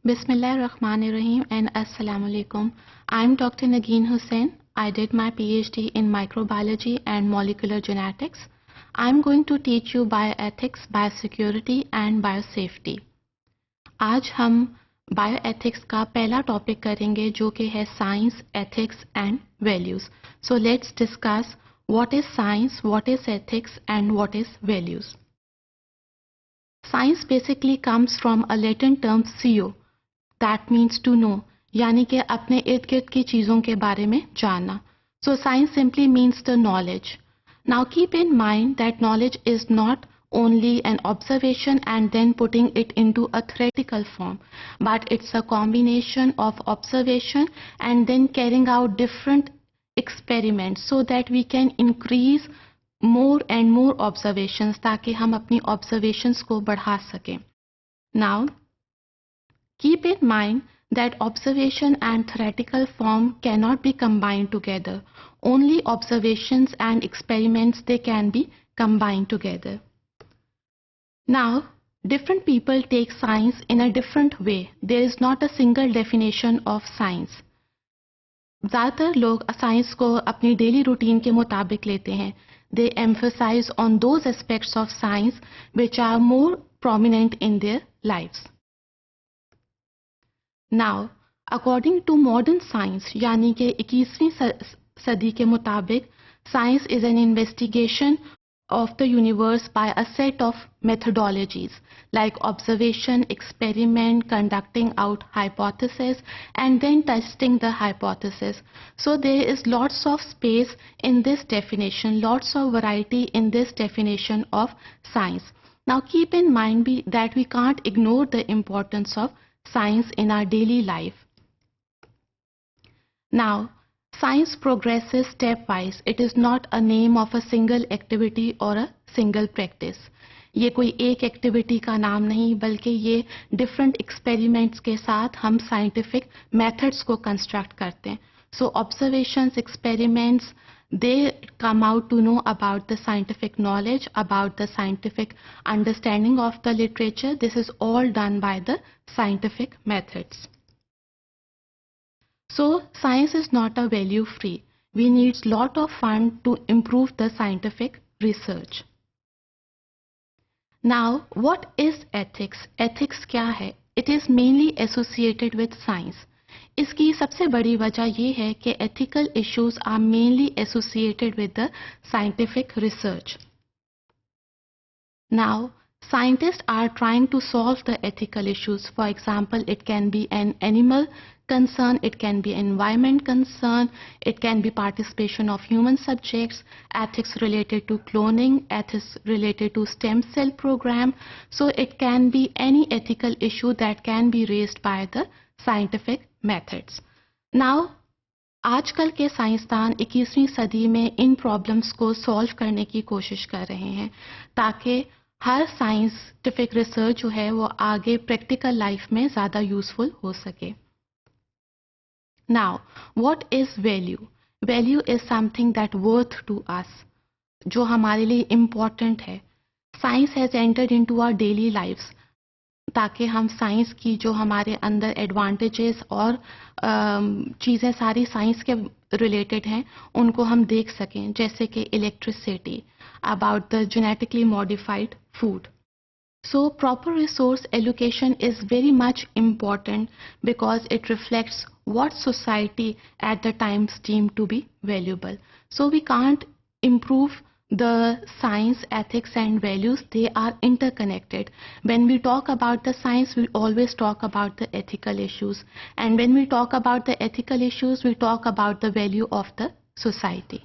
Bismillahirrahmanirrahim and Assalamu alaikum. I'm Dr. Nagin Hussain. I did my PhD in microbiology and molecular genetics. I'm going to teach you bioethics, biosecurity and biosafety. आज हम bioethics का पहला topic करेंगे जो कि है science, ethics and values. So let's discuss what is science, what is ethics and what is values. Science basically comes from a Latin term scio, that means to know, यानी कि अपने इर्द गिर्द की चीज़ों के बारे में जानना. So science simply means the knowledge. Now keep in mind that knowledge is not only an observation and then putting it into a theoretical form, but it's a combination of observation and then carrying out different experiments so that we can increase more and more observations ताकि हम अपनी observations को बढ़ा सकें. Now, keep in mind that observation and theoretical form cannot be combined together. Only observations and experiments they can be combined together. Now, different people take science in a different way. There is not a single definition of science. ज़्यादातर लोग science को अपनी daily routine के मुताबिक लेते हैं. They emphasize on those aspects of science which are more prominent in their lives. Now, according to modern science, यानी कि 21वीं सदी के मुताबिक, science is an investigation of the universe by a set of methodologies like observation, experiment, conducting out hypothesis and then testing the hypothesis. So there is lots of space in this definition, lots of variety in this definition of science. Now keep in mind that we can't ignore the importance of science in our daily life. Now, science progresses stepwise. It is not a name of a single activity or a single practice. ये कोई एक activity का नाम नहीं बल्कि ये different experiments के साथ हम साइंटिफिक मेथड्स को कंस्ट्रक्ट करते हैं. So observations, experiments, they come out to know about the scientific knowledge, about the scientific understanding of the literature. This is all done by the scientific methods. So science is not a value free. We need lot of fund to improve the scientific research. Now, what is ethics? Ethics क्या है? It is mainly associated with science. इसकी सबसे बड़ी वजह ये है कि ethical issues are mainly associated with the scientific research. Now, scientists are trying to solve the ethical issues. For example, it can be an animal concern, it can be environment concern, it can be participation of human subjects, ethics related to cloning, ethics related to stem cell program. So it can be any ethical issue that can be raised by the scientific methods. Now, आजकल के साइंसदान 21वीं सदी में इन problems को solve करने की कोशिश कर रहे हैं ताकि हर साइंटिफिक रिसर्च जो है वो आगे प्रैक्टिकल लाइफ में ज़्यादा यूजफुल हो सके. Now, what is value? Value is something that worth to us, जो हमारे लिए important है. Science has entered into our daily lives ताकि हम साइंस की जो हमारे अंदर एडवांटेजेस और चीज़ें सारी साइंस के रिलेटेड हैं उनको हम देख सकें, जैसे कि electricity, about the genetically modified food. So proper resource allocation is very much important because it reflects what society at the time deemed to be valuable. So we can't improve the science, ethics and values. They are interconnected. When we talk about the science, we always talk about the ethical issues. And when we talk about the ethical issues, we talk about the value of the society.